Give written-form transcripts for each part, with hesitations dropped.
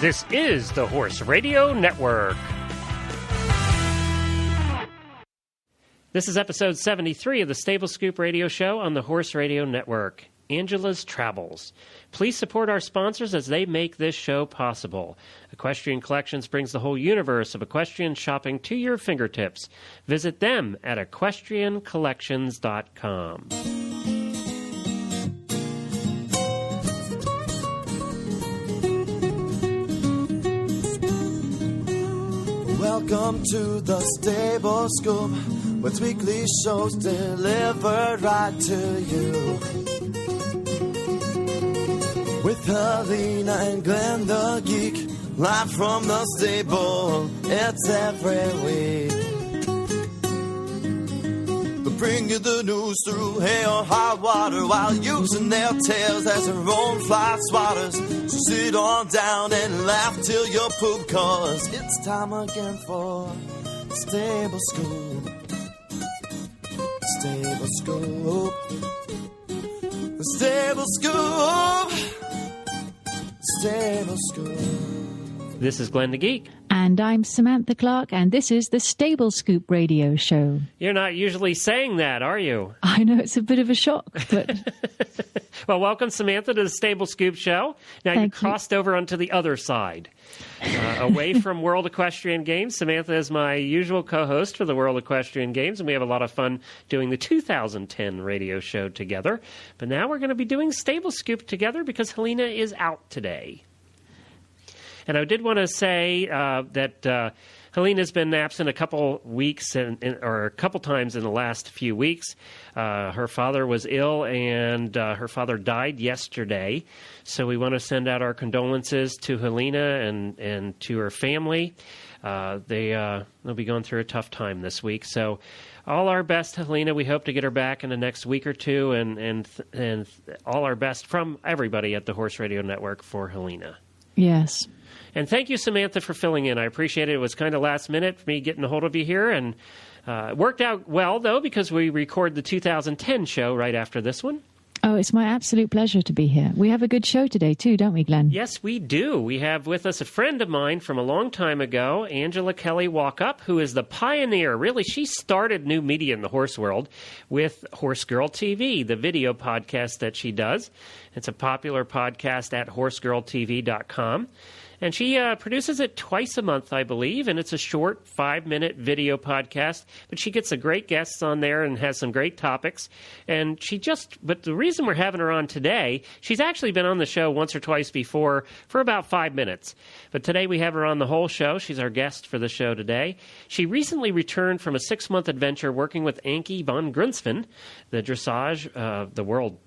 This is the Horse Radio Network. This is episode 73 of the Stable Scoop Radio Show on the Horse Radio Network, Angela's Travels. Please support our sponsors as they make this show possible. Equestrian Collections brings the whole universe of equestrian shopping to your fingertips. Visit them at equestriancollections.com. Welcome to the Stable Scoop, with weekly shows delivered right to you. With Helena and Glenn the Geek, live from the stable, it's every week. They bring you the news through hail or high water, while using their tails as their own fly swatters. So sit on down and laugh till you poop, cause it's time again for Stable Scoop. Stable Scoop. The Stable Scoop. Stable Scoop. This is Glenn the Geek. And I'm Samantha Clark, and this is the Stable Scoop Radio Show. You're not usually saying that, are you? I know, it's a bit of a shock, but... Well, welcome, Samantha, to the Stable Scoop Show. Now, you crossed over onto the other side. Away from World Equestrian Games, Samantha is my usual co-host for the World Equestrian Games, and we have a lot of fun doing the 2010 radio show together. But now we're going to be doing Stable Scoop together because Helena is out today. And I did want to say that Helena's been absent a couple weeks or a couple times in the last few weeks. Her father was ill, and her father died yesterday. So we want to send out our condolences to Helena and to her family. They'll be going through a tough time this week. So all our best, Helena. We hope to get her back in the next week or two, and all our best from everybody at the Horse Radio Network for Helena. Yes. And thank you, Samantha, for filling in. I appreciate it. It was kind of last minute for me getting a hold of you here. And it worked out well, though, because we record the 2010 show right after this one. Oh, it's my absolute pleasure to be here. We have a good show today, too, don't we, Glenn? Yes, we do. We have with us a friend of mine from a long time ago, Angela Kelly Walkup, who is the pioneer. Really, she started new media in the horse world with HorsegirlTV, the video podcast that she does. It's a popular podcast at HorsegirlTV.com. And she produces it twice a month, I believe, and it's a short 5-minute video podcast. But she gets some great guests on there and has some great topics. And but the reason we're having her on today, she's actually been on the show once or twice before for about 5 minutes. But today we have her on the whole show. She's our guest for the show today. She recently returned from a 6-month adventure working with Ankie van Grunsven, the dressage, the world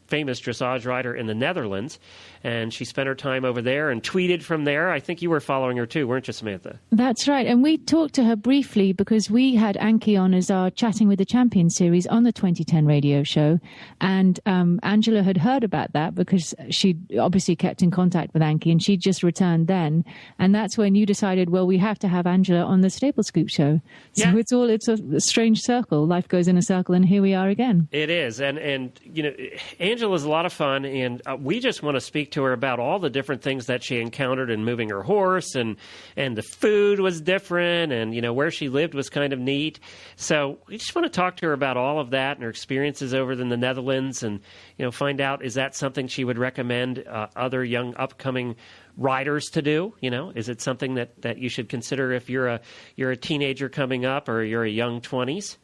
famous dressage rider in the Netherlands, and she spent her time over there and tweeted from there. I think you were following her too, weren't you, Samantha? That's right, and we talked to her briefly because we had Ankie on as our Chatting with the Champions series on the 2010 radio show, and Angela had heard about that because she obviously kept in contact with Ankie, and she'd just returned then, and that's when you decided, well, we have to have Angela on the Stable Scoop show. So yeah. It's a strange circle. Life goes in a circle, and here we are again. It is, and you know, Angela's a lot of fun, and we just want to speak to her about all the different things that she encountered in moving her horse, and the food was different, and you know where she lived was kind of neat. So we just want to talk to her about all of that and her experiences over in the Netherlands, and you know find out, is that something she would recommend other young upcoming riders to do? You know, is it something that you should consider if you're a teenager coming up or you're a young 20s?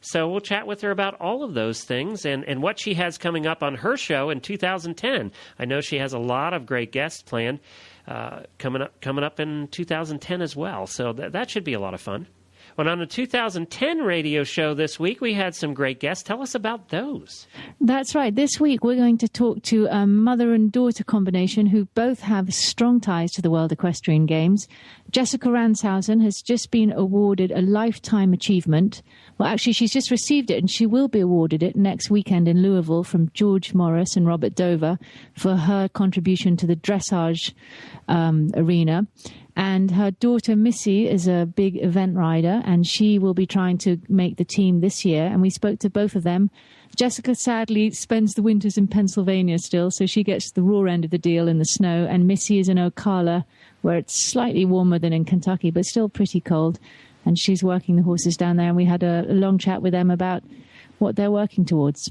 So we'll chat with her about all of those things and what she has coming up on her show in 2010. I know she has a lot of great guests planned coming up in 2010 as well. So that should be a lot of fun. Well, on the 2010 radio show this week, we had some great guests. Tell us about those. That's right. This week, we're going to talk to a mother and daughter combination who both have strong ties to the World Equestrian Games. Jessica Ranshausen has just been awarded a Lifetime Achievement. Well, actually, she's just received it, and she will be awarded it next weekend in Louisville from George Morris and Robert Dover for her contribution to the dressage arena. And her daughter, Missy, is a big event rider, and she will be trying to make the team this year. And we spoke to both of them. Jessica sadly spends the winters in Pennsylvania still, so she gets the raw end of the deal in the snow. And Missy is in Ocala where it's slightly warmer than in Kentucky, but still pretty cold. And she's working the horses down there, and we had a long chat with them about what they're working towards.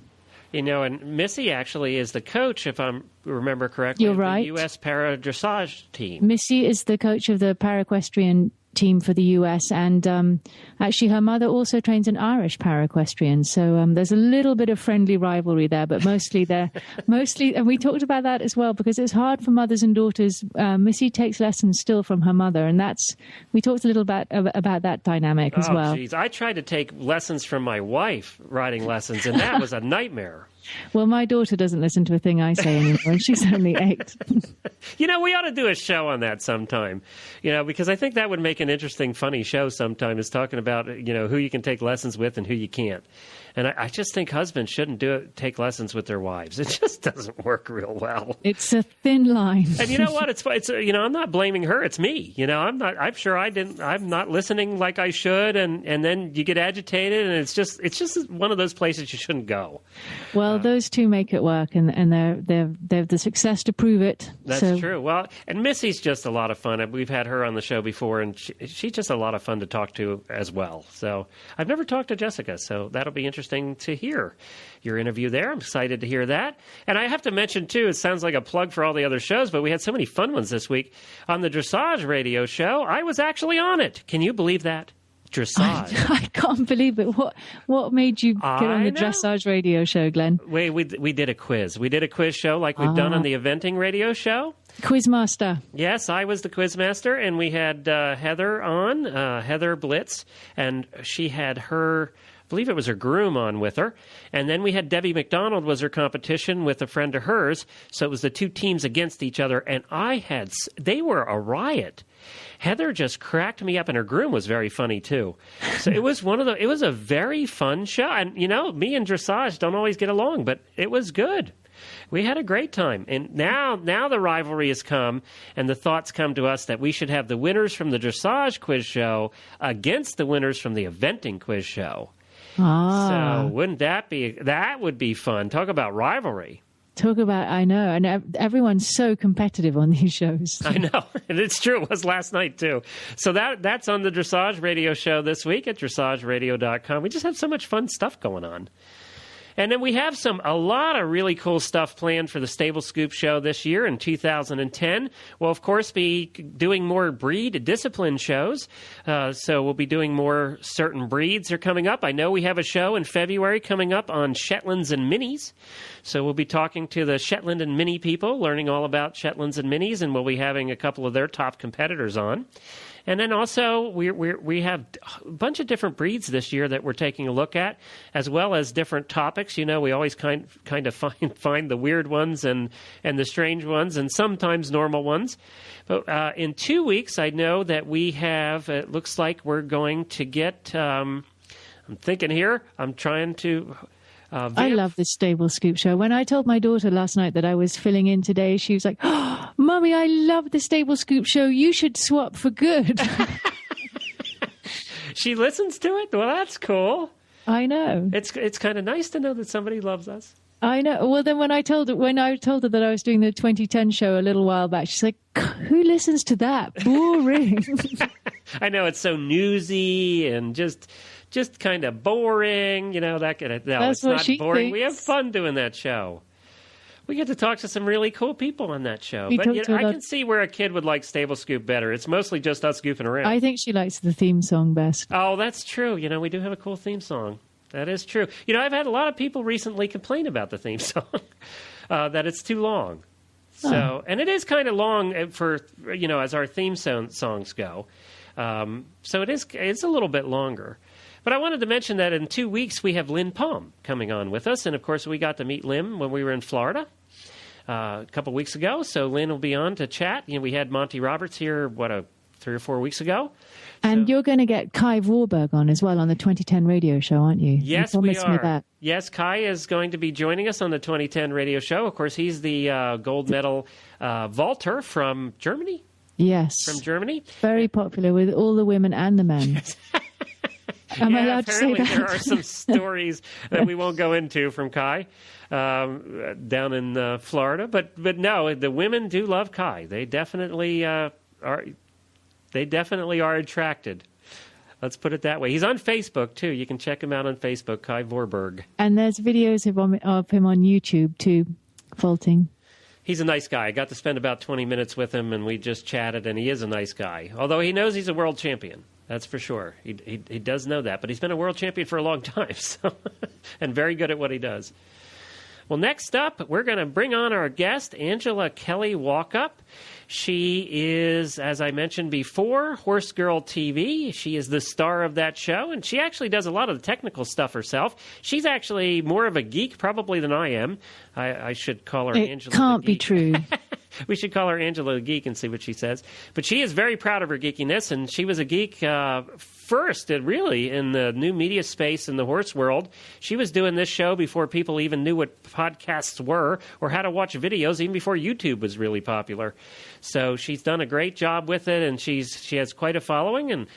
You know, and Missy actually is the coach, if I remember correctly, You're of right. the U.S. Para Dressage team. Missy is the coach of the para-equestrian team for the U.S., and actually her mother also trains an Irish para-equestrian, so there's a little bit of friendly rivalry there, but mostly, and we talked about that as well, because it's hard for mothers and daughters. Missy takes lessons still from her mother, and we talked a little bit about that dynamic as well. Geez. I tried to take lessons from my wife, riding lessons, and that was a nightmare. Well, my daughter doesn't listen to a thing I say anymore, and she's only 8. You know, we ought to do a show on that sometime, you know, because I think that would make an interesting, funny show sometime, is talking about, you know, who you can take lessons with and who you can't. And I just think husbands shouldn't take lessons with their wives. It just doesn't work real well. It's a thin line. And you know what? It's you know, I'm not blaming her. It's me. You know, I'm sure I'm not listening like I should. And then you get agitated, and it's just one of those places you shouldn't go. Well, those two make it work, and they're the success to prove it. That's true. Well, and Missy's just a lot of fun. We've had her on the show before, and she's just a lot of fun to talk to as well. So I've never talked to Jessica, so that'll be interesting to hear your interview there. I'm excited to hear that. And I have to mention, too, it sounds like a plug for all the other shows, but we had so many fun ones this week. On the Dressage radio show, I was actually on it. Can you believe that? Dressage. I can't believe it. What made you get on the Dressage radio show, Glenn? We did a quiz. We did a quiz show like we've done on the eventing radio show. Quizmaster. Yes, I was the quizmaster, and we had Heather on, Heather Blitz, and she had her, I believe it was her groom, on with her. And then we had Debbie McDonald was her competition with a friend of hers. So it was the two teams against each other, and they were a riot. Heather just cracked me up, and her groom was very funny too. So it was it was a very fun show. And you know, me and Dressage don't always get along, but it was good. We had a great time. And now the rivalry has come, and the thoughts come to us that we should have the winners from the Dressage quiz show against the winners from the eventing quiz show. So wouldn't that would be fun. Talk about rivalry. I know, and everyone's so competitive on these shows. I know, and it's true. It was last night, too. So that's on the Dressage Radio show this week at dressageradio.com. We just have so much fun stuff going on. And then we have a lot of really cool stuff planned for the Stable Scoop show this year in 2010. We'll, of course, be doing more breed discipline shows. So we'll be doing more certain breeds are coming up. I know we have a show in February coming up on Shetlands and Minis. So we'll be talking to the Shetland and Mini people, learning all about Shetlands and Minis, and we'll be having a couple of their top competitors on. And then also we have a bunch of different breeds this year that we're taking a look at, as well as different topics. You know, we always kind of find the weird ones and the strange ones, and sometimes normal ones. But in 2 weeks, I know that we have. It looks like we're going to get. I'm thinking here. I'm trying to. I love this Stable Scoop show. When I told my daughter last night that I was filling in today, she was like, "Oh, Mummy, I love the Stable Scoop show. You should swap for good." She listens to it? Well, that's cool. I know. It's kind of nice to know that somebody loves us. I know. Well, then when I told her that I was doing the 2010 show a little while back, she's like, "Who listens to that? Boring." I know, it's so newsy and just kind of boring, you know, that kind of. No, That's it's not boring. Thinks. We have fun doing that show. We get to talk to some really cool people on that show. But I can see where a kid would like Stable Scoop better. It's mostly just us goofing around. I think she likes the theme song best. Oh, that's true. You know, we do have a cool theme song. That is true. You know, I've had a lot of people recently complain about the theme song, that it's too long. So, and it is kind of long for, you know, as our theme songs go. So it's a little bit longer. But I wanted to mention that in 2 weeks we have Lynn Palm coming on with us. And, of course, we got to meet Lynn when we were in Florida a couple weeks ago. So Lynn will be on to chat. You know, we had Monty Roberts here, 3 or 4 weeks ago. And you're going to get Kai Vorberg on as well on the 2010 radio show, aren't you? Yes, you we promised me are. that. Yes, Kai is going to be joining us on the 2010 radio show. Of course, he's the gold medal vaulter from Germany. Yes. From Germany. Very popular with all the women and the men. Am I allowed to say that? There are some stories that we won't go into from Kai down in Florida. But no, the women do love Kai. They definitely they definitely are attracted. Let's put it that way. He's on Facebook, too. You can check him out on Facebook, Kai Vorberg. And there's videos of him on YouTube, too, vaulting. He's a nice guy. I got to spend about 20 minutes with him, and we just chatted, and he is a nice guy. Although he knows he's a world champion. That's for sure. He does know that. But he's been a world champion for a long time, and very good at what he does. Well, next up, we're going to bring on our guest, Angela Kelly Walkup. She is, as I mentioned before, HorsegirlTV. She is the star of that show, and she actually does a lot of the technical stuff herself. She's actually more of a geek probably than I am. I should call her Angela. It can't be true. We should call her Angela the Geek and see what she says. But she is very proud of her geekiness, and she was a geek first, really, in the new media space in the horse world. She was doing this show before people even knew what podcasts were or how to watch videos, even before YouTube was really popular. So she's done a great job with it, and she has quite a following. And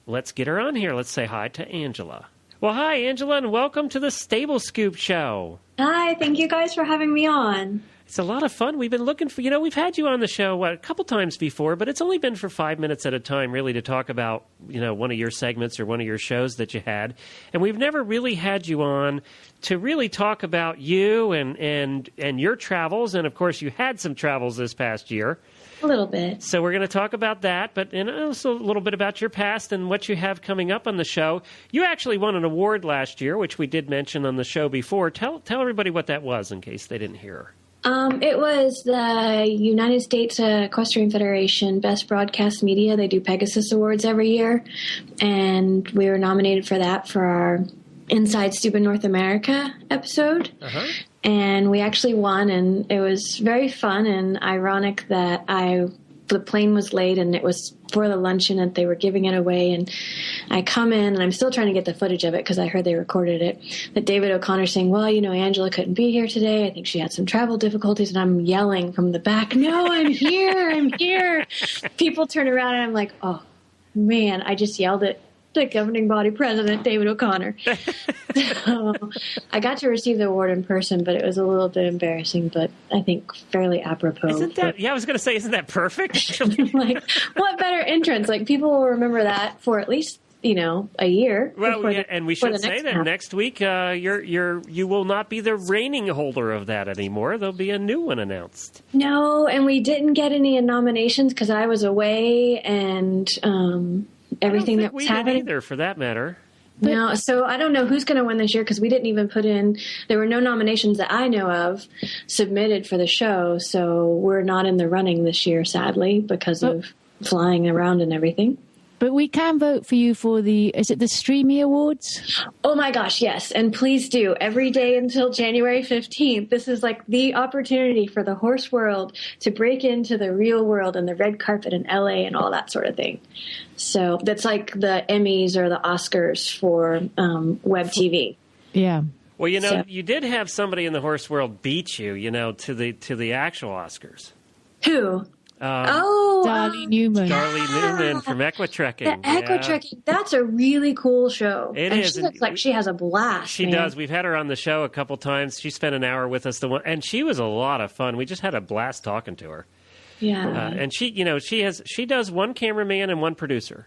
let's get her on here. Let's say hi to Angela. Well, hi, Angela, and welcome to the Stable Scoop Show. Hi, thank you guys for having me on. It's a lot of fun. We've been looking for, we've had you on the show a couple times before, but it's only been for 5 minutes at a time, really, to talk about, one of your segments or one of your shows that you had. And we've never really had you on to really talk about you and your travels. And, of course, you had some travels this past year. A little bit. So we're going to talk about that, but and also a little bit about your past and what you have coming up on the show. You actually won an award last year, which we did mention on the show before. Tell everybody what that was in case they didn't hear. It was the United States Equestrian Federation Best Broadcast Media. They do Pegasus Awards every year, and we were nominated for that for our Inside Stupid North America episode. Uh-huh. And we actually won, and it was very fun and ironic that the plane was late and it was for the luncheon and they were giving it away. And I come in and I'm still trying to get the footage of it because I heard they recorded it. But David O'Connor saying, well, Angela couldn't be here today. I think she had some travel difficulties. And I'm yelling from the back, no, I'm here. I'm here. People turn around and I'm like, oh, man, I just yelled at the governing body president, David O'Connor. So I got to receive the award in person, but it was a little bit embarrassing, but I think fairly apropos. Isn't that, I was going to say, isn't that perfect? Like, what better entrance? Like, people will remember that for at least, a year. Well, yeah, and we should say that next week, you will not be the reigning holder of that anymore. There'll be a new one announced. No, and we didn't get any nominations because I was away and everything that was happening. Either, for that matter. No, so I don't know who's going to win this year because we didn't even put in. There were no nominations that I know of submitted for the show, so we're not in the running this year, sadly, because of flying around and everything. But we can vote for you for is it the Streamy Awards? Oh my gosh, yes. And please do. Every day until January 15th. This is like the opportunity for the horse world to break into the real world and the red carpet in LA and all that sort of thing. So that's like the Emmys or the Oscars for web TV. Yeah. Well, you did have somebody in the horse world beat you, to the actual Oscars. Who? Darlene Newman. Darlene Newman from Equitrekking. The Equitrekking. That's a really cool show. It is. She looks like she has a blast. She does. We've had her on the show a couple times. She spent an hour with us, and she was a lot of fun. We just had a blast talking to her. Yeah. And she does one cameraman and one producer.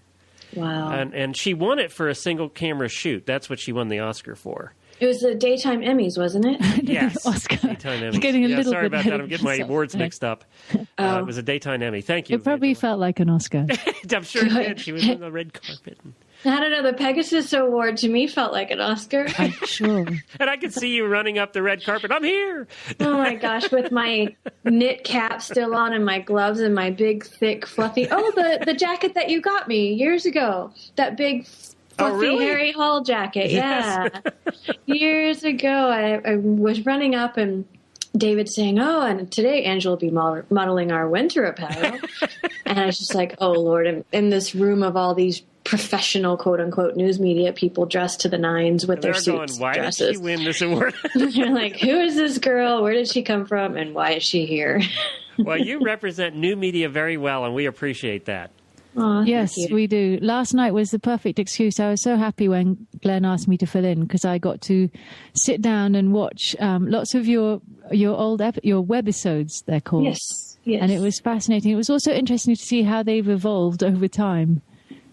Wow. And she won it for a single camera shoot. That's what she won the Oscar for. It was the Daytime Emmys, wasn't it? Yes. Oscar. Daytime Emmys. Getting a little sorry bit about that. I'm getting my awards mixed up. It was a Daytime Emmy. Thank you. It probably felt like an Oscar. I'm sure it did. She was on the red carpet. I don't know. The Pegasus Award to me felt like an Oscar. I'm sure. And I could see you running up the red carpet. I'm here. Oh my gosh, with my knit cap still on and my gloves and my big, thick, fluffy. Oh, the jacket that you got me years ago. That big, fluffy Harry Hall jacket. Yes. Yeah. Years ago, I was running up and David saying, oh, and today Angela will be modeling our winter apparel. And I was just like, oh, Lord, I'm in this room of all these professional, quote-unquote, news media people dressed to the nines with their suits. Why dresses. did she win this award? You're like, who is this girl? Where did she come from? And why is she here? Well, you represent new media very well, and we appreciate that. Aw, yes, we do. Last night was the perfect excuse. I was so happy when Glenn asked me to fill in because I got to sit down and watch lots of your old your webisodes, they're called. Yes. Yes. And it was fascinating. It was also interesting to see how they've evolved over time.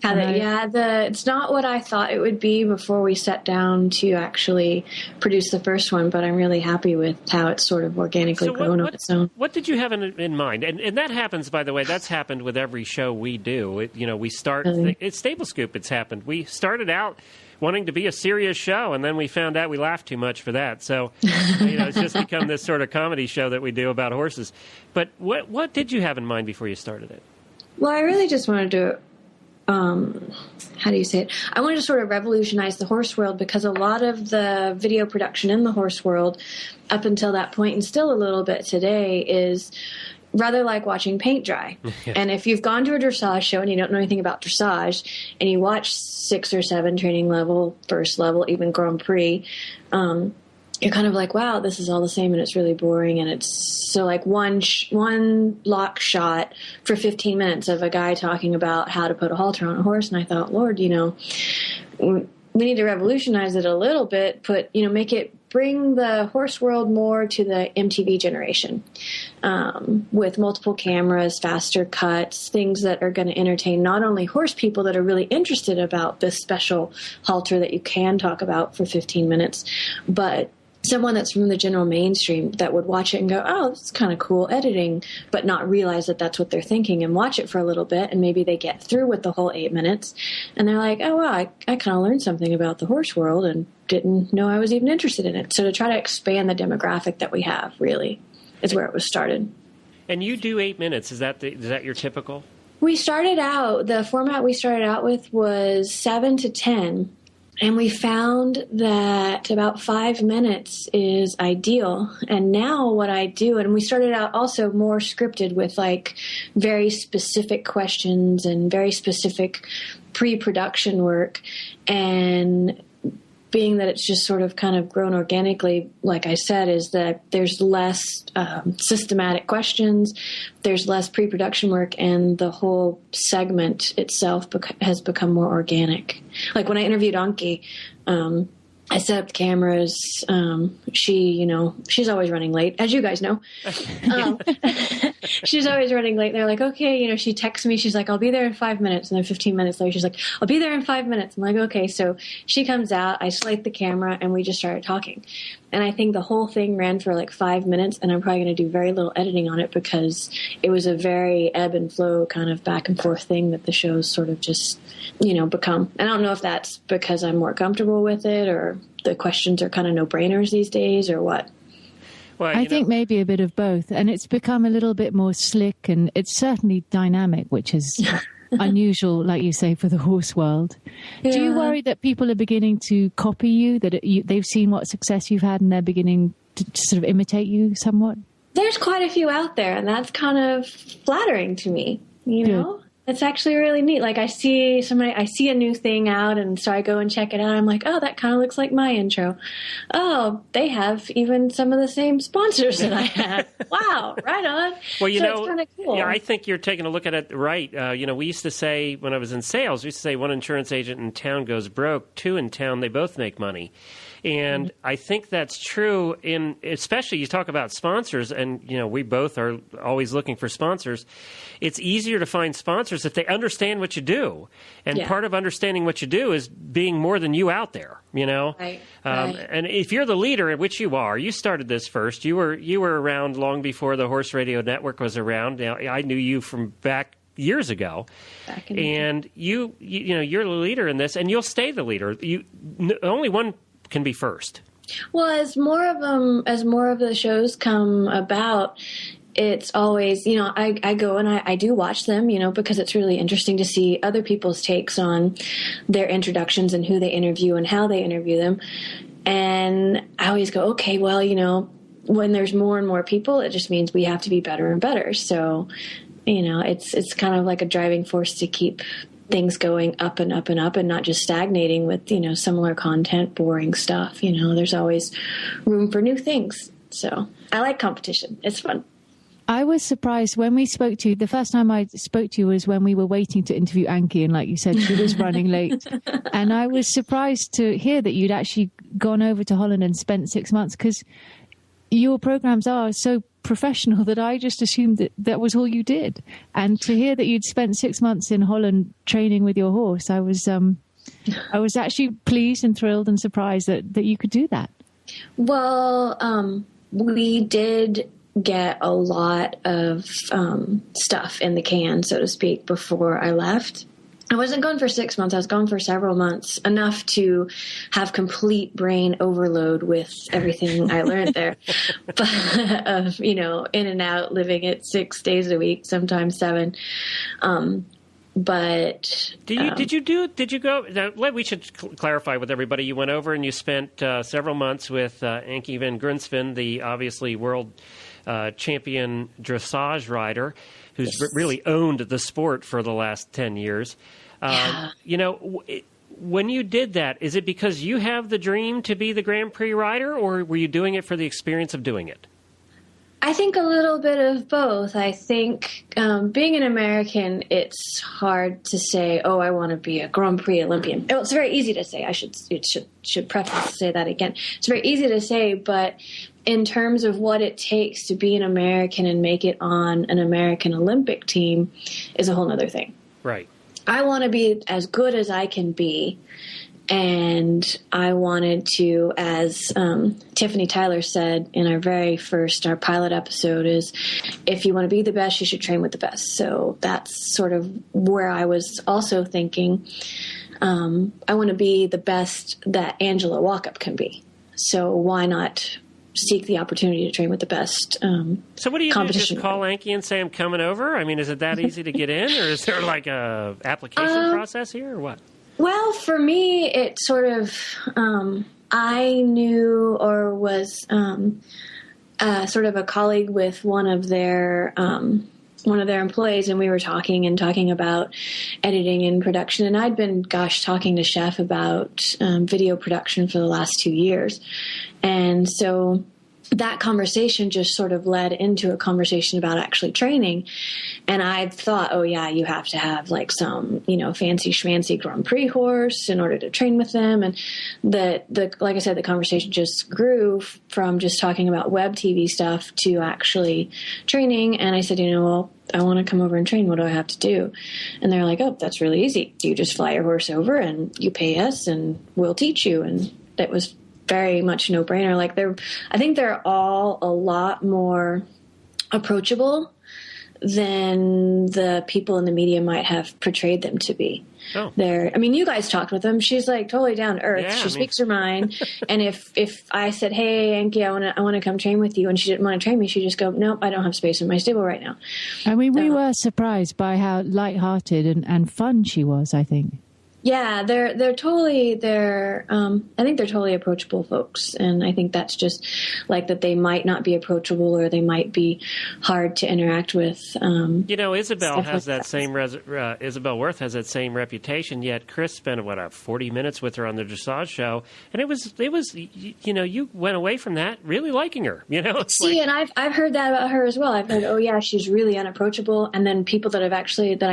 It's not what I thought it would be before we sat down to actually produce the first one, but I'm really happy with how it's sort of organically grown on its own. What did you have in mind? And that happens, by the way, that's happened with every show we do. We start, it's Stable Scoop, it's happened. We started out wanting to be a serious show, and then we found out we laughed too much for that. So, it's just become this sort of comedy show that we do about horses. But what did you have in mind before you started it? Well, I really just wanted to how do you say it? I wanted to sort of revolutionize the horse world, because a lot of the video production in the horse world up until that point, and still a little bit today, is rather like watching paint dry. And if you've gone to a dressage show and you don't know anything about dressage, and you watch 6 or 7 training level, first level, even Grand Prix, you're kind of like, wow, this is all the same, and it's really boring. And it's so like one lock shot for 15 minutes of a guy talking about how to put a halter on a horse. And I thought, Lord, we need to revolutionize it a little bit, bring the horse world more to the MTV generation, with multiple cameras, faster cuts, things that are going to entertain not only horse people that are really interested about this special halter that you can talk about for 15 minutes, but someone that's from the general mainstream that would watch it and go, oh, this is kind of cool editing, but not realize that that's what they're thinking, and watch it for a little bit, and maybe they get through with the whole 8 minutes, and they're like, oh, wow, I kind of learned something about the horse world and didn't know I was even interested in it. So to try to expand the demographic that we have, really, is where it was started. And you do 8 minutes. Is that your typical? The format we started out with was 7 to 10. And we found that about 5 minutes is ideal. And now what I do, and we started out also more scripted with like very specific questions and very specific pre-production work. And being that it's just sort of kind of grown organically, like I said, is that there's less systematic questions, there's less pre-production work, and the whole segment itself has become more organic. Like when I interviewed Anki, I set up the cameras. She's always running late, as you guys know. She's always running late. They're like, okay, she texts me. She's like, I'll be there in 5 minutes. And then 15 minutes later, she's like, I'll be there in 5 minutes. I'm like, okay. So she comes out, I slate the camera, and we just started talking. And I think the whole thing ran for like 5 minutes, and I'm probably going to do very little editing on it, because it was a very ebb and flow kind of back and forth thing that the show's sort of just, become. I don't know if that's because I'm more comfortable with it, or the questions are kind of no-brainers these days, or what. Well, I think maybe a bit of both. And it's become a little bit more slick, and it's certainly dynamic, which is unusual, like you say, for the horse world. Yeah. Do you worry that people are beginning to copy you, that they've seen what success you've had and they're beginning to sort of imitate you somewhat? There's quite a few out there, and that's kind of flattering to me, know? It's actually really neat. Like I see a new thing out, and so I go and check it out. I'm like, oh, that kind of looks like my intro. Oh, they have even some of the same sponsors that I have. Wow, right on. Well, it's kind of cool. Yeah, I think you're taking a look at it right. We used to say, when I was in sales, we used to say one insurance agent in town goes broke, 2 in town, they both make money. And I think that's true especially you talk about sponsors, and, we both are always looking for sponsors. It's easier to find sponsors if they understand what you do. And part of understanding what you do is being more than you out there, Right. And if you're the leader, which you are, you started this first. You were around long before the Horse Radio Network was around. Now, I knew you from back years ago, and you're the leader in this, and you'll stay the leader. Only one can be first. Well, as more of the shows come about, it's always, I go and I do watch them, because it's really interesting to see other people's takes on their introductions and who they interview and how they interview them. And I always go, okay, well, when there's more and more people, it just means we have to be better and better. So, it's kind of like a driving force to keep things going up and up and up, and not just stagnating with, similar content, boring stuff. There's always room for new things. So I like competition. It's fun. I was surprised when we spoke to you. The first time I spoke to you was when we were waiting to interview Anki, and like you said, she was running late. And I was surprised to hear that you'd actually gone over to Holland and spent 6 months, because your programs are so professional that I just assumed that was all you did. And to hear that you'd spent 6 months in Holland training with your horse, I was actually pleased and thrilled and surprised that you could do that. Well, we did get a lot of stuff in the can, so to speak, before I left. I wasn't gone for 6 months. I was gone for several months, enough to have complete brain overload with everything I learned there. But, in and out, living it 6 days a week, sometimes 7. But did you go? Now, we should clarify with everybody. You went over and you spent several months with Anke van Grunsven, the obviously world champion dressage rider, who's really owned the sport for the last 10 years. When you did that, is it because you have the dream to be the Grand Prix rider, or were you doing it for the experience of doing it? I think a little bit of both. I think being an American, it's hard to say, oh, I want to be a Grand Prix Olympian. Well, it's very easy to say. I should preface to say that again. It's very easy to say, but in terms of what it takes to be an American and make it on an American Olympic team is a whole other thing. Right. I want to be as good as I can be. And I wanted to, as Tiffany Tyler said in our pilot episode, is if you want to be the best, you should train with the best. So that's sort of where I was also thinking. I want to be the best that Angelea Walkup can be. So why not seek the opportunity to train with the best So what do you do? Just call Anke and say, I'm coming over? I mean, is it that easy to get in? Or is there like a application process here or what? Well, for me, it sort of, I knew or was sort of a colleague with one of their employees, and we were talking about editing and production. And I'd been, talking to Chef about video production for the last 2 years. And so that conversation just sort of led into a conversation about actually training. And I thought, oh yeah, you have to have like some, fancy schmancy Grand Prix horse in order to train with them. And like I said, the conversation just grew from just talking about web TV stuff to actually training. And I said, well, I want to come over and train. What do I have to do? And they're like, oh, that's really easy. You just fly your horse over and you pay us and we'll teach you. And that was very much no brainer. Like I think they're all a lot more approachable than the people in the media might have portrayed them to be. Oh. You guys talked with them. She's like totally down to earth. She speaks her mind. And if I said, hey, Anke, I want to come train with you, and she didn't want to train me, she'd just go, nope, I don't have space in my stable right now. I mean, we were surprised by how lighthearted and fun she was, I think. Yeah, I think they're totally approachable folks. And I think that's just like that they might not be approachable or they might be hard to interact with. Isabel has that same, Isabel Worth has that same reputation, yet Chris spent, 40 minutes with her on the dressage show. And it was, you went away from that really liking her, and I've heard that about her as well. I've heard, oh yeah, she's really unapproachable. And then people that I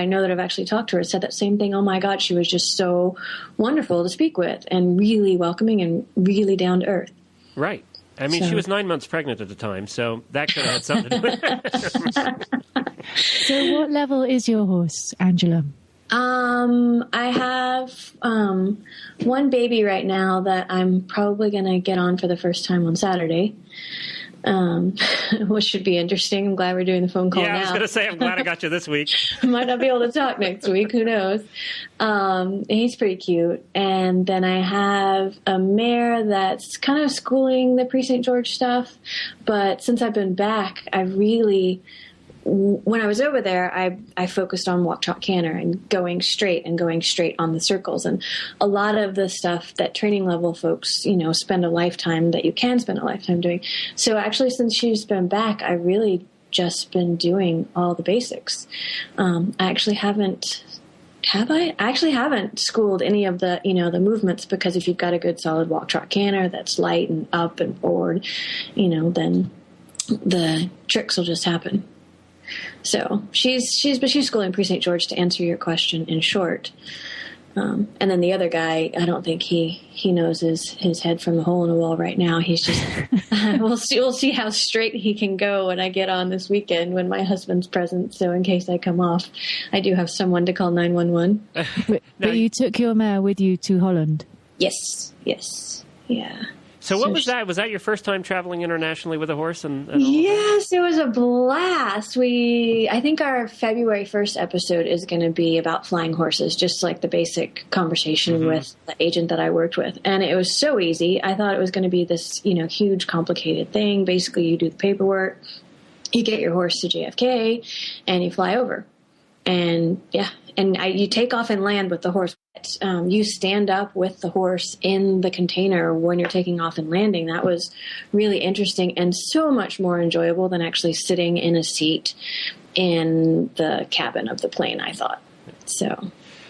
know that have actually talked to her said that same thing. Oh my God, she was just so wonderful to speak with and really welcoming and really down to earth. Right. I mean, she was 9 months pregnant at the time, so that could have had something to do with it. So what level is your horse, Angelea? I have one baby right now that I'm probably going to get on for the first time on Saturday. Which should be interesting. I'm glad we're doing the phone call now. Yeah, I was going to say, I'm glad I got you this week. Might not be able to talk next week. Who knows? He's pretty cute. And then I have a mare that's kind of schooling the Pre-St. George stuff. But since I've been back, when I was over there, I focused on walk, trot, canter and going straight on the circles. And a lot of the stuff that training level folks, spend a lifetime doing. So actually, since she's been back, I really just been doing all the basics. I actually haven't schooled any of the, the movements, because if you've got a good solid walk, trot, canter that's light and up and forward, then the tricks will just happen. So she's schooling Pre-St. George, to answer your question in short. And then the other guy, I don't think he knows his head from the hole in the wall right now. He's just, we'll see how straight he can go when I get on this weekend when my husband's present. So in case I come off, I do have someone to call 911. But you took your mare with you to Holland? Yes. Yeah. So what was that? Was that your first time traveling internationally with a horse? Yes, it was a blast. I think our February 1st episode is going to be about flying horses, just like the basic conversation with the agent that I worked with. And it was so easy. I thought it was going to be this, huge, complicated thing. Basically, you do the paperwork, you get your horse to JFK, and you fly over. And you take off and land with the horse. You stand up with the horse in the container when you're taking off and landing. That was really interesting and so much more enjoyable than actually sitting in a seat in the cabin of the plane, I thought.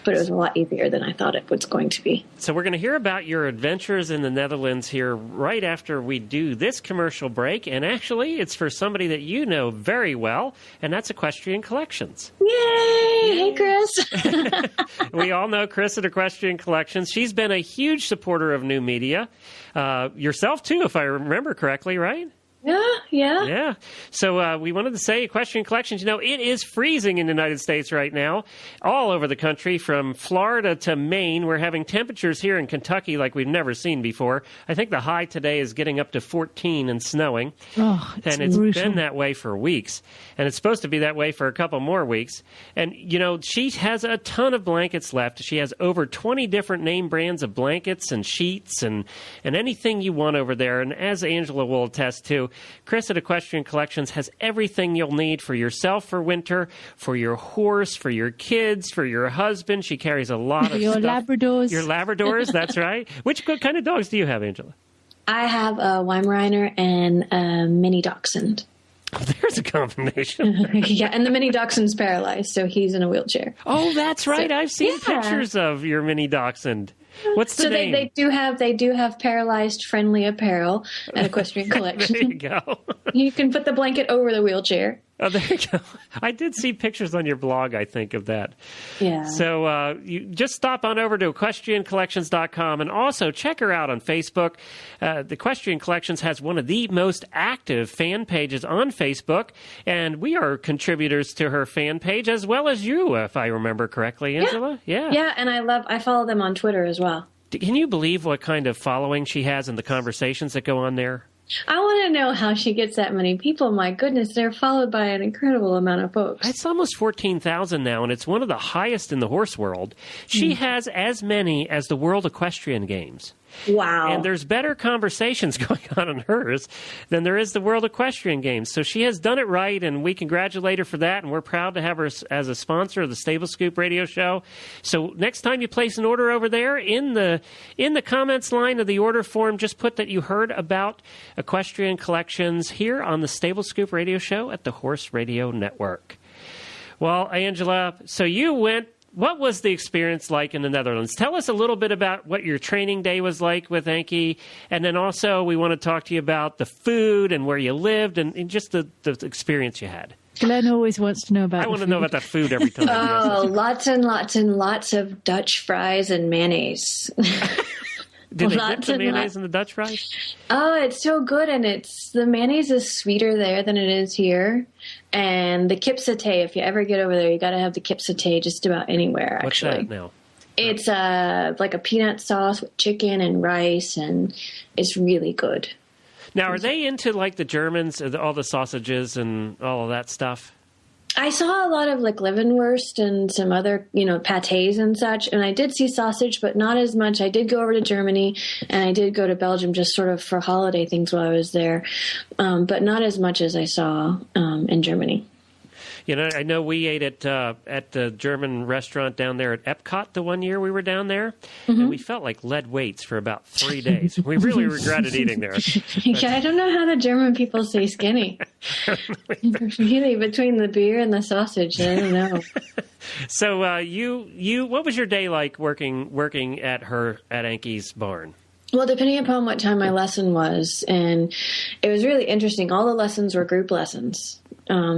But it was a lot easier than I thought it was going to be. So we're going to hear about your adventures in the Netherlands here right after we do this commercial break. And actually, it's for somebody that you know very well, and that's Equestrian Collections. Yay! Hey, Chris. We all know Chris at Equestrian Collections. She's been a huge supporter of new media. Yourself, too, if I remember correctly, right? Yeah. So we wanted to say Equestrian Collections, it is freezing in the United States right now, all over the country, from Florida to Maine. We're having temperatures here in Kentucky like we've never seen before. I think the high today is getting up to 14 and snowing. It's and it's brutal. been that way for weeks. And it's supposed to be that way for a couple more weeks. And, she has a ton of blankets left. She has over 20 different name brands of blankets and sheets and anything you want over there. And as Angela will attest to, Chris at Equestrian Collections has everything you'll need for yourself for winter, for your horse, for your kids, for your husband. She carries a lot of your stuff. Labradors. Your Labradors, that's right. What kind of dogs do you have, Angela? I have a Weimaraner and a mini dachshund. There's a combination. Yeah, and the mini dachshund's paralyzed, so he's in a wheelchair. Oh, that's right. So, I've seen pictures of your mini dachshund. What's the name? So they do have paralyzed friendly apparel at Equestrian Collection. There you go. You can put the blanket over the wheelchair. Oh, there you go. I did see pictures on your blog, I think, of that. Yeah. So you just stop on over to equestriancollections.com and also check her out on Facebook. The Equestrian Collections has one of the most active fan pages on Facebook, and we are contributors to her fan page as well as you, if I remember correctly, Angela. Yeah. Yeah, and I follow them on Twitter as well. Can you believe what kind of following she has and the conversations that go on there? I want to know how she gets that many people. My goodness, they're followed by an incredible amount of folks. It's almost 14,000 now, and it's one of the highest in the horse world. She has as many as the World Equestrian Games. Wow. And there's better conversations going on in hers than there is the World Equestrian Games. So she has done it right, and we congratulate her for that, and we're proud to have her as a sponsor of the Stable Scoop radio show. So next time you place an order over there, in the comments line of the order form, just put that you heard about Equestrian Collections here on the Stable Scoop radio show at the Horse Radio Network. Well, Angela, so you went. What was the experience like in the Netherlands? Tell us a little bit about what your training day was like with Anki, and then also we want to talk to you about the food and where you lived and just the experience you had. Glenn always wants to know about I want to know about the food every time. Oh, lots and lots and lots of Dutch fries and mayonnaise. Did they dip the mayonnaise in the Dutch fries? Oh, it's so good, and the mayonnaise is sweeter there than it is here. And the kip satay, if you ever get over there, you got to have the kip satay just about anywhere, actually. What's that now? It's like a peanut sauce with chicken and rice, and it's really good. Now, are they into like the Germans, all the sausages and all of that stuff? I saw a lot of like Leavenwurst and some other, pâtés and such. And I did see sausage, but not as much. I did go over to Germany and I did go to Belgium just sort of for holiday things while I was there. But not as much as I saw in Germany. I know we ate at the German restaurant down there at Epcot the one year we were down there, and we felt like lead weights for about 3 days. We really regretted eating there. Yeah, I don't know how the German people stay skinny. Really, between the beer and the sausage, I don't know. So you what was your day like working at Anki's barn? Well, depending upon what time my lesson was, and it was really interesting. All the lessons were group lessons.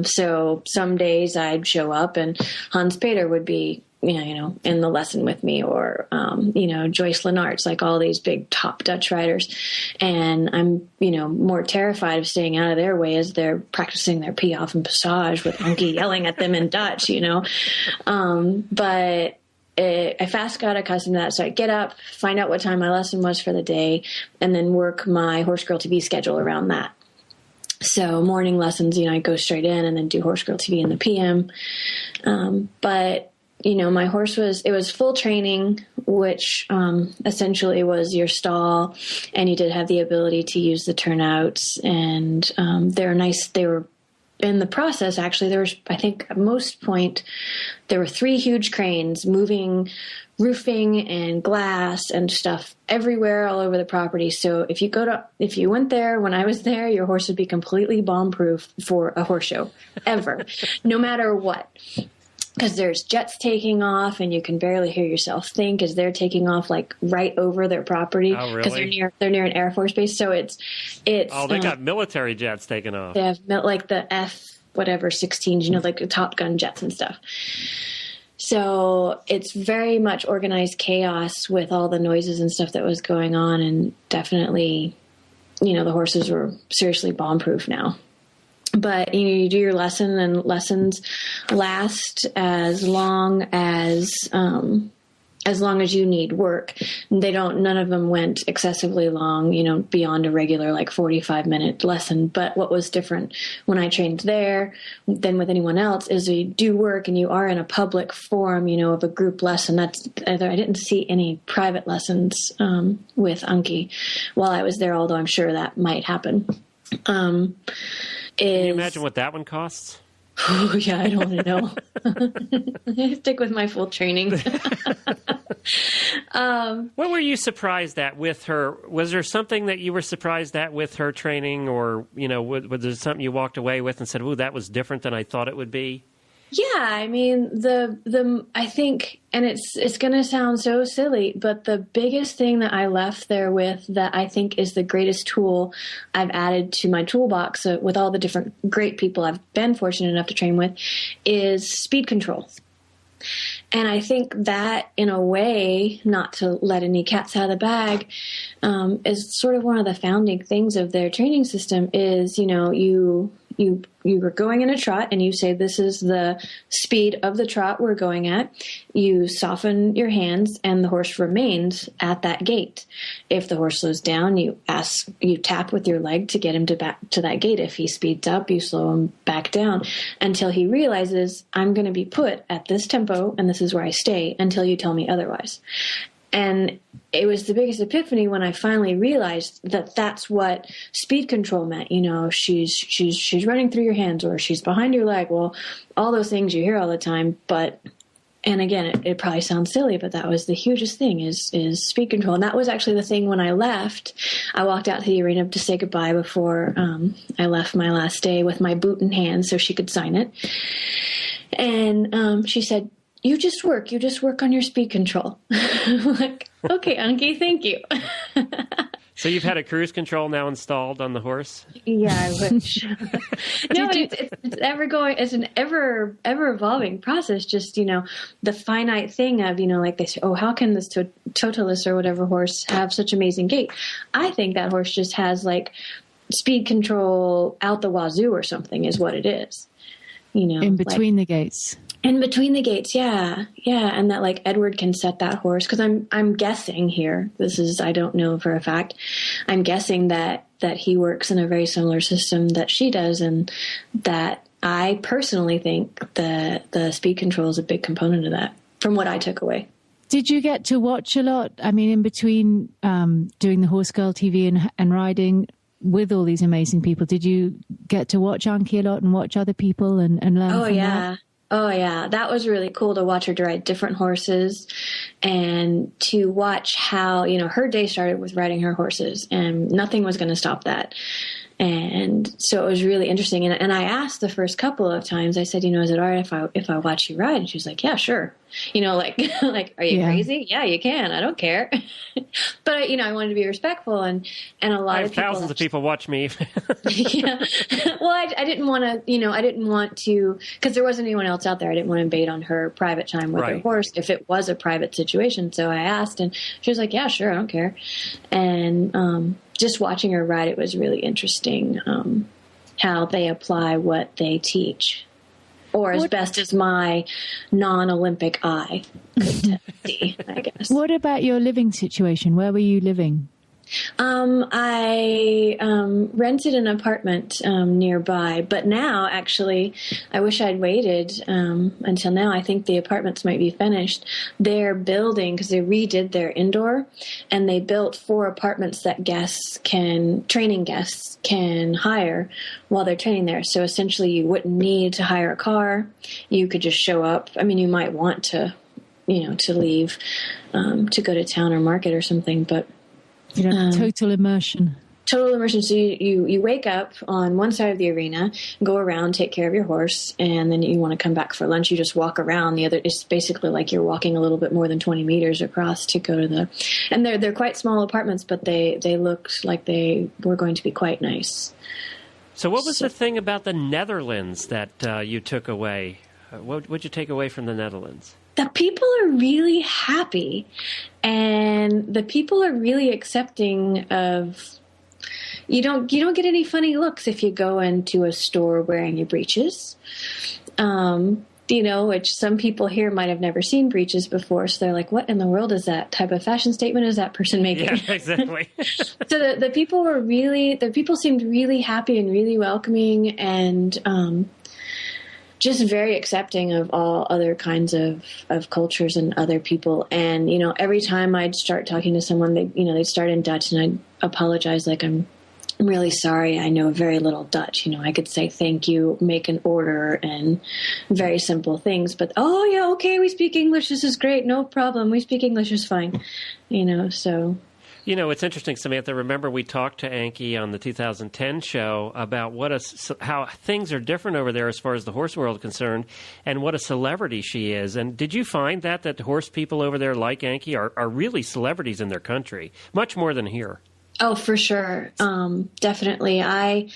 So some days I'd show up and Hans Peter would be in the lesson with me, or, Joyce Lenart's, like all these big top Dutch riders. And I'm, more terrified of staying out of their way as they're practicing their piaffe and passage with Ankie yelling at them in Dutch, But I fast got accustomed to that. So I get up, find out what time my lesson was for the day, and then work my HorsegirlTV schedule around that. So morning lessons, I go straight in and then do HorsegirlTV in the PM. But my horse it was full training, which essentially was your stall, and you did have the ability to use the turnouts, and they're nice. They were in the process, actually, there was, I think at most point, there were 3 huge cranes moving roofing and glass and stuff everywhere all over the property. So if you went there when I was there, your horse would be completely bomb-proof for a horse show, ever, no matter what. Because there's jets taking off, and you can barely hear yourself think as they're taking off, like right over their property. Oh, really? Because they're near an Air Force base. So it's. Oh, they got military jets taking off. They have like the F-16s, like the Top Gun jets and stuff. So it's very much organized chaos with all the noises and stuff that was going on, and definitely, the horses were seriously bomb-proof now. But you do your lesson, and lessons last as long as you need work. None of them went excessively long, beyond a regular 45-minute lesson. But what was different when I trained there than with anyone else is you do work and you are in a public forum, of a group lesson. I didn't see any private lessons with Ankie while I was there, although I'm sure that might happen. Can you imagine what that one costs? Oh, yeah, I don't want to know. Stick with my full training. What were you surprised at with her? Was there something that you were surprised at with her training, or, was there something you walked away with and said, "Ooh, that was different than I thought it would be"? Yeah, I mean, I think, and it's going to sound so silly, but the biggest thing that I left there with that I think is the greatest tool I've added to my toolbox with all the different great people I've been fortunate enough to train with is speed control. And I think that, in a way, not to let any cats out of the bag, is sort of one of the founding things of their training system is, you are going in a trot and you say, this is the speed of the trot we're going at. You soften your hands and the horse remains at that gait. If the horse slows down, you tap with your leg to get him back to that gait. If he speeds up, you slow him back down until he realizes, I'm going to be put at this tempo and this is where I stay until you tell me otherwise. And it was the biggest epiphany when I finally realized that that's what speed control meant. She's running through your hands, or she's behind your leg. Well, all those things you hear all the time. And again, it probably sounds silly, but that was the hugest thing is speed control. And that was actually the thing when I left. I walked out to the arena to say goodbye before I left my last day with my boot in hand so she could sign it. And she said, You just work on your speed control. I'm like, okay, Ankie, thank you. So you've had a cruise control now installed on the horse? Yeah, I wish. No, it's ever going. It's an ever evolving process. Just the finite thing of like they say, oh, how can this Totalis or whatever horse have such amazing gait? I think that horse just has speed control out the wazoo or something is what it is. In between the gates. In between the gates, yeah, and that Edward can set that horse, because I'm guessing here. I don't know for a fact. I'm guessing that he works in a very similar system that she does, and that I personally think the speed control is a big component of that. From what I took away. Did you get to watch a lot? I mean, in between doing the HorsegirlTV and riding with all these amazing people, did you get to watch Ankie a lot and watch other people and learn from that? Oh, yeah. That was really cool to watch her to ride different horses and to watch how, her day started with riding her horses, and nothing was going to stop that. And so it was really interesting. And I asked the first couple of times, I said, is it all right if I watch you ride? And she was like, yeah, sure. Like, are you crazy? Yeah, you can. I don't care. But, I wanted to be respectful. And a lot of people. Thousands of people watch me. Yeah. Well, I didn't want to, because there wasn't anyone else out there. I didn't want to invade on her private time with her horse if it was a private situation. So I asked, and she was like, yeah, sure. I don't care. And, just watching her ride, it was really interesting how they apply what they teach, or as best as my non-Olympic eye could see, I guess. What about your living situation? Where were you living? I rented an apartment nearby, but now, actually, I wish I'd waited until now. I think the apartments might be finished. They're building, because they redid their indoor, and they built 4 apartments that training guests can hire while they're training there. So essentially, you wouldn't need to hire a car. You could just show up. I mean, you might want to, to leave to go to town or market or something, but total immersion. Total immersion. So you wake up on one side of the arena, go around, take care of your horse, and then you want to come back for lunch. You just walk around. The other, it's basically like you're walking a little bit more than 20 meters across to go to and they're quite small apartments, but they looked like they were going to be quite nice. So what was the thing about the Netherlands that you took away? What would you take away from the Netherlands? The people are really happy, and the people are really accepting of. You don't get any funny looks if you go into a store wearing your breeches, which some people here might have never seen breeches before. So they're like, "What in the world is that type of fashion statement is that person making?" Yeah, exactly. So the people seemed really happy and really welcoming, and just very accepting of all other kinds of cultures and other people. And, every time I'd start talking to someone, they'd start in Dutch, and I'd apologize. Like, I'm really sorry. I know very little Dutch. I could say thank you, make an order, and very simple things. But, oh, yeah, okay, we speak English. This is great. No problem. We speak English is fine. So... it's interesting, Samantha. Remember, we talked to Anki on the 2010 show about how things are different over there as far as the horse world is concerned, and what a celebrity she is. And did you find that horse people over there, like Anki, are really celebrities in their country, much more than here? Oh, for sure. Definitely. I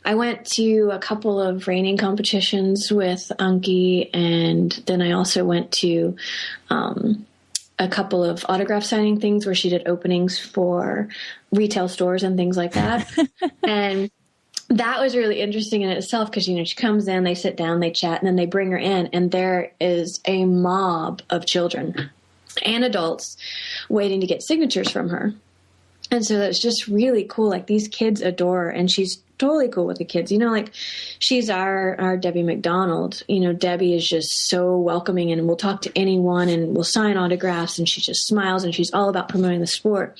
went to a couple of reining competitions with Anki, and then I also went to a couple of autograph signing things where she did openings for retail stores and things like that. And that was really interesting in itself because, she comes in, they sit down, they chat, and then they bring her in, and there is a mob of children and adults waiting to get signatures from her. And so that's just really cool. Like, these kids adore her, and she's totally cool with the kids. She's our Debbie McDonald. Debbie is just so welcoming, and will talk to anyone, and will sign autographs, and she just smiles, and she's all about promoting the sport.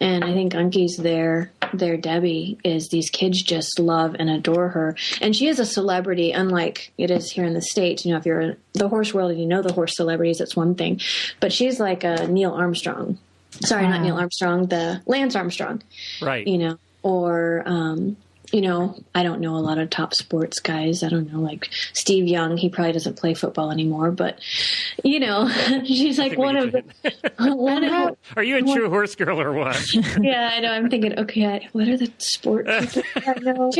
And I think Anki's their Debbie is these kids just love and adore her. And she is a celebrity, unlike it is here in the States. If you're in the horse world and the horse celebrities, that's one thing. But she's like a Neil Armstrong. Sorry, not Neil Armstrong, the Lance Armstrong. Right. Or, I don't know a lot of top sports guys. I don't know, like Steve Young. He probably doesn't play football anymore, but, she's like one of the... Are you a true horse girl or what? Yeah, I know. I'm thinking, okay, what are the sport people I know?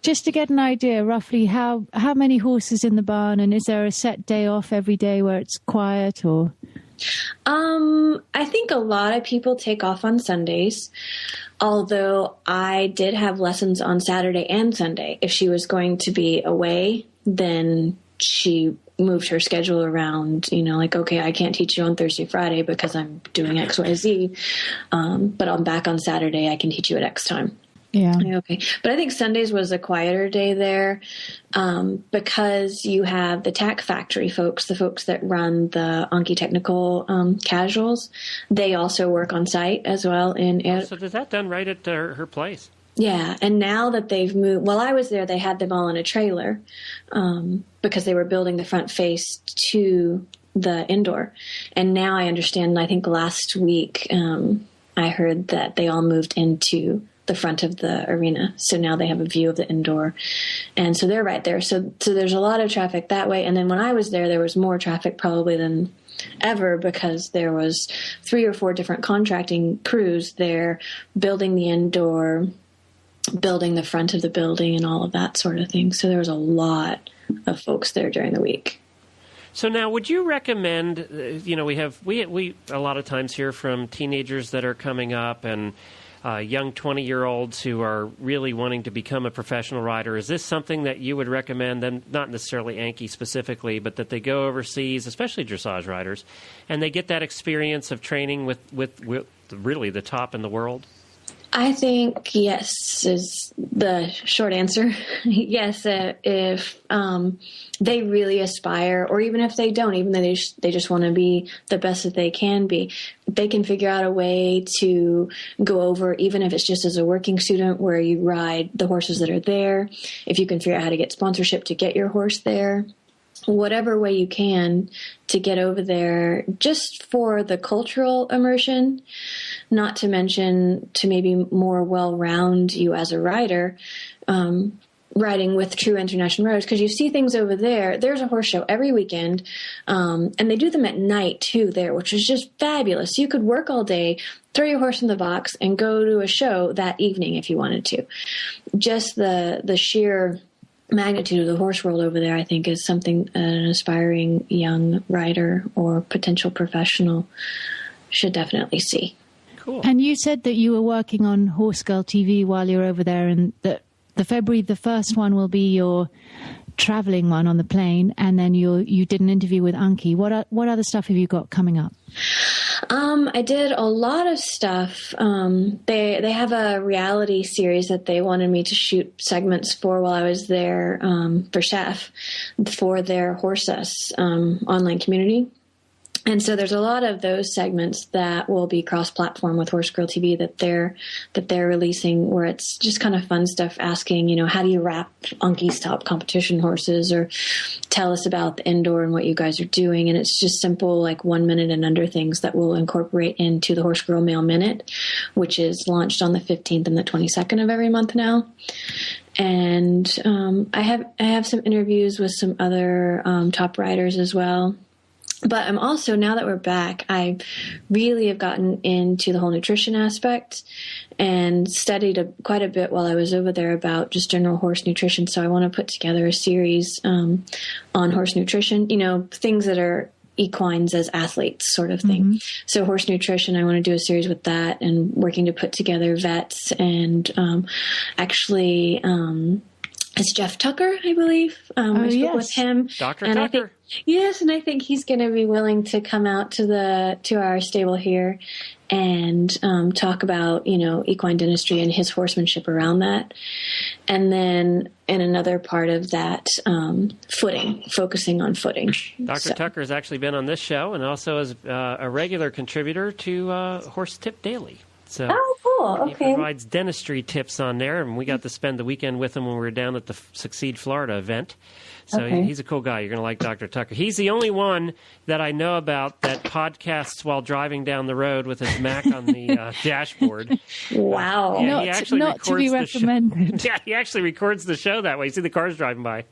Just to get an idea, roughly, how many horses in the barn, and is there a set day off every day where it's quiet, or... I think a lot of people take off on Sundays, although I did have lessons on Saturday and Sunday. If she was going to be away, then she moved her schedule around, like, okay, I can't teach you on Thursday, Friday because I'm doing X, Y, Z. But I'm back on Saturday. I can teach you at X time. Yeah. Okay. But I think Sundays was a quieter day there because you have the tack factory folks, the folks that run the Anki Technical casuals. They also work on site as well. So is that done right at her place? Yeah. And now that they've moved, while I was there, they had them all in a trailer because they were building the front face to the indoor. And now I understand, I think last week I heard that they all moved into the front of the arena. So now they have a view of the indoor. And so they're right there. So there's a lot of traffic that way. And then when I was there was more traffic probably than ever, because there was 3 or 4 different contracting crews there building the indoor, building the front of the building, and all of that sort of thing. So there was a lot of folks there during the week. So now, would you recommend? We a lot of times hear from teenagers that are coming up and young 20-year-olds who are really wanting to become a professional rider. Is this something that you would recommend them? Not necessarily Anki specifically, but that they go overseas, especially dressage riders, and they get that experience of training with really the top in the world? I think yes is the short answer. Yes, if they really aspire, or even if they don't, even though they just want to be the best that they can be, they can figure out a way to go over, even if it's just as a working student, where you ride the horses that are there. If you can figure out how to get sponsorship to get your horse there, whatever way you can to get over there, just for the cultural immersion, not to mention to maybe more well-round you as a rider, riding with true international riders, because you see things over there. There's a horse show every weekend, and they do them at night too there, which is just fabulous. You could work all day, throw your horse in the box, and go to a show that evening if you wanted to. Just the sheer magnitude of the horse world over there, I think, is something an aspiring young rider or potential professional should definitely see. Cool. And you said that you were working on HorsegirlTV while you're over there, and that the February, the first one will be your traveling one on the plane, and then you did an interview with Anki. What other stuff have you got coming up? I did a lot of stuff. They have a reality series that they wanted me to shoot segments for while I was there, for Chef, for their Horses online community. And so there's a lot of those segments that will be cross-platform with HorsegirlTV that they're releasing, where it's just kind of fun stuff, asking, how do you wrap Anki's top competition horses, or tell us about the indoor and what you guys are doing. And it's just simple, like 1 minute and under things that we'll incorporate into the Horse Girl Mail Minute, which is launched on the 15th and the 22nd of every month now. And I have some interviews with some other top riders as well. But I'm also, now that we're back, I really have gotten into the whole nutrition aspect and studied quite a bit while I was over there about just general horse nutrition. So I want to put together a series on horse nutrition, things that are equines as athletes sort of thing. Mm-hmm. So horse nutrition, I want to do a series with that, and working to put together vets and it's Jeff Tucker, I believe. I spoke with him. Dr. Tucker. And I think he's going to be willing to come out to our stable here and talk about, equine dentistry and his horsemanship around that. And then in another part of that, footing, focusing on footing. Dr. Tucker has actually been on this show and also is a regular contributor to Horse Tip Daily. So cool. Okay. He provides dentistry tips on there, and we got to spend the weekend with him when we were down at the Succeed Florida event. So he's a cool guy. You're going to like Dr. Tucker. He's the only one that I know about that podcasts while driving down the road with his Mac on the dashboard. Wow. Yeah, he actually not to be recommended. Yeah, he actually records the show that way. You see the cars driving by.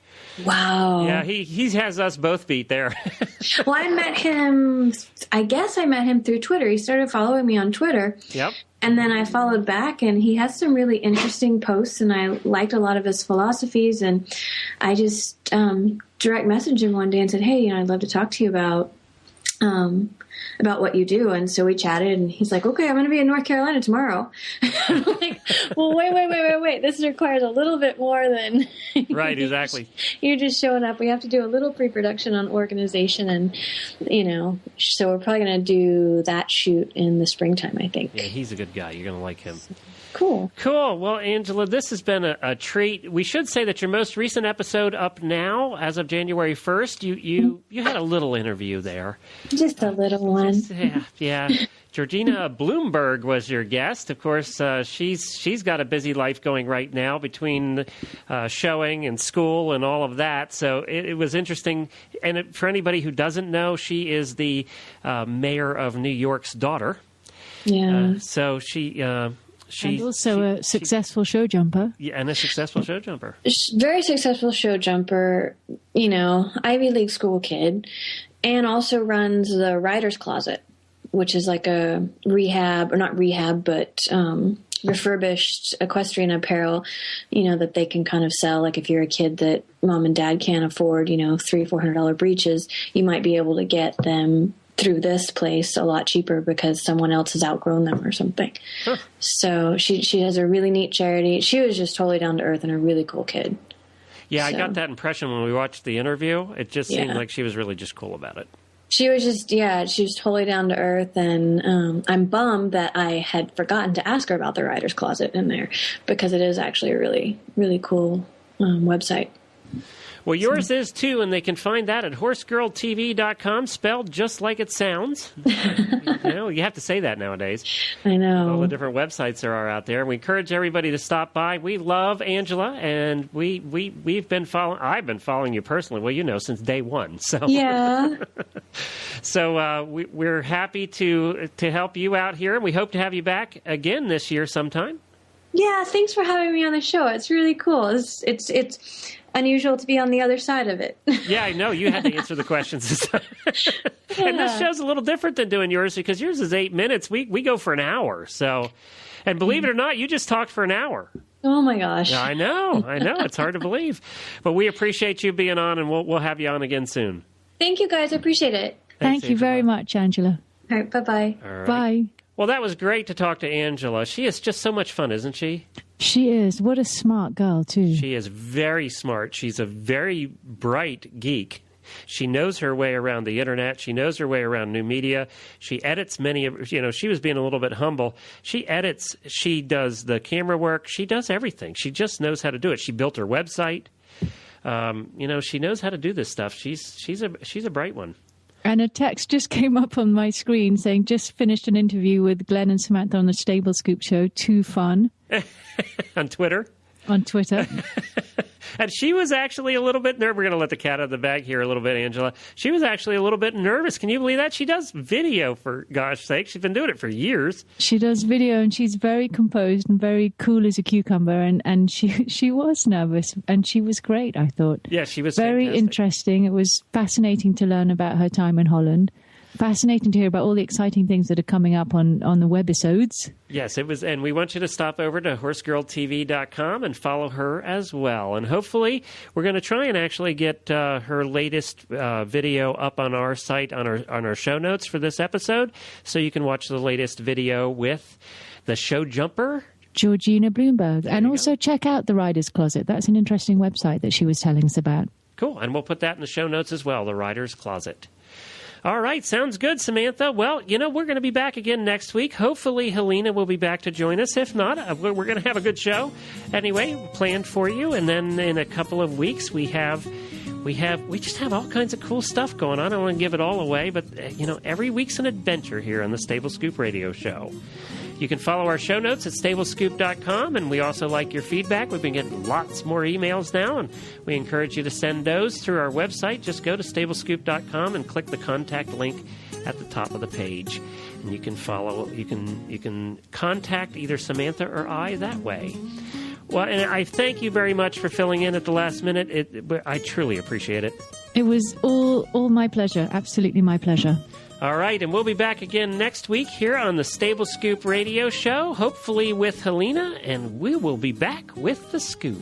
Wow. Yeah, he has us both beat there. Well, I met him through Twitter. He started following me on Twitter. Yep. And then I followed back, and he has some really interesting posts, and I liked a lot of his philosophies. And I just direct messaged him one day and said, "Hey, I'd love to talk to you about what you do." And so we chatted, and he's like, "Okay, I'm going to be in North Carolina tomorrow." I'm like, well, wait. This requires a little bit more than right, exactly. You're just showing up. We have to do a little pre-production on organization, and so we're probably going to do that shoot in the springtime, I think. Yeah, he's a good guy. You're going to like him. Cool. Well, Angela, this has been a treat. We should say that your most recent episode up now, as of January 1st, you had a little interview there. Just a little one. Yeah. Georgina Bloomberg was your guest. Of course, she's got a busy life going right now between showing and school and all of that. So it was interesting. And for anybody who doesn't know, she is the mayor of New York's daughter. Yeah. So she... And also a successful show jumper. Yeah, and a successful show jumper. Very successful show jumper, Ivy League school kid, and also runs the Writer's Closet, which is like a rehab, or not rehab, but refurbished equestrian apparel, that they can kind of sell. Like if you're a kid that mom and dad can't afford, $300-$400 breeches, you might be able to get them through this place a lot cheaper because someone else has outgrown them or something. Huh. So she has a really neat charity. She was just totally down to earth and a really cool kid. Yeah, I got that impression when we watched the interview. It just seemed like she was really just cool about it. She was she was totally down to earth, and I'm bummed that I had forgotten to ask her about the Writer's Closet in there, because it is actually a really, really cool website. Well, yours is too, and they can find that at HorsegirlTV.com, spelled just like it sounds. You have to say that nowadays. I know. All the different websites there are out there. We encourage everybody to stop by. We love Angela, and we've been following. I've been following you personally. Well, since day one. So yeah. So we're happy to help you out here, and we hope to have you back again this year sometime. Yeah, thanks for having me on the show. It's really cool. It's unusual to be on the other side of it. Yeah, I know. You had to answer the questions. And this show's a little different than doing yours, because yours is 8 minutes. We go for an hour. So, and believe it or not, you just talked for an hour. Oh my gosh. I know. It's hard to believe. But we appreciate you being on, and we'll have you on again soon. Thank you, guys. I appreciate it. Thank you very much, Angela. All right, bye-bye. All right. Bye. Well, that was great to talk to Angela. She is just so much fun, isn't she? She is. What a smart girl, too. She is very smart. She's a very bright geek. She knows her way around the internet. She knows her way around new media. She edits many of, she was being a little bit humble. She edits. She does the camera work. She does everything. She just knows how to do it. She built her website. She knows how to do this stuff. She's a bright one. And a text just came up on my screen saying, just finished an interview with Glenn and Samantha on the Stable Scoop Show. Too fun. On Twitter? On Twitter. And she was actually a little bit nervous. We're going to let the cat out of the bag here a little bit, Angela. She was actually a little bit nervous. Can you believe that? She does video, for gosh sake. She's been doing it for years. She does video, and she's very composed and very cool as a cucumber. And she was nervous, and she was great, I thought. Yeah, she was very fantastic. Interesting. It was fascinating to learn about her time in Holland. Fascinating to hear about all the exciting things that are coming up on the webisodes. Yes, it was, and we want you to stop over to HorsegirlTV.com and follow her as well. And hopefully, we're going to try and actually get her latest video up on our site, on our show notes for this episode, so you can watch the latest video with the show jumper, Georgina Bloomberg. And also check out the Writer's Closet. That's an interesting website that she was telling us about. Cool, and we'll put that in the show notes as well, the Writer's Closet. All right, sounds good, Samantha. Well, we're going to be back again next week. Hopefully, Helena will be back to join us. If not, we're going to have a good show anyway planned for you. And then in a couple of weeks, we just have all kinds of cool stuff going on. I don't want to give it all away, but every week's an adventure here on the Stable Scoop Radio Show. You can follow our show notes at stablescoop.com, and we also like your feedback. We've been getting lots more emails now, and we encourage you to send those through our website. Just go to stablescoop.com and click the contact link at the top of the page. And you can you can contact either Samantha or I that way. Well, and I thank you very much for filling in at the last minute. I truly appreciate it. It was all my pleasure. Absolutely my pleasure. All right, and we'll be back again next week here on the Stable Scoop Radio Show, hopefully with Helena, and we will be back with the scoop.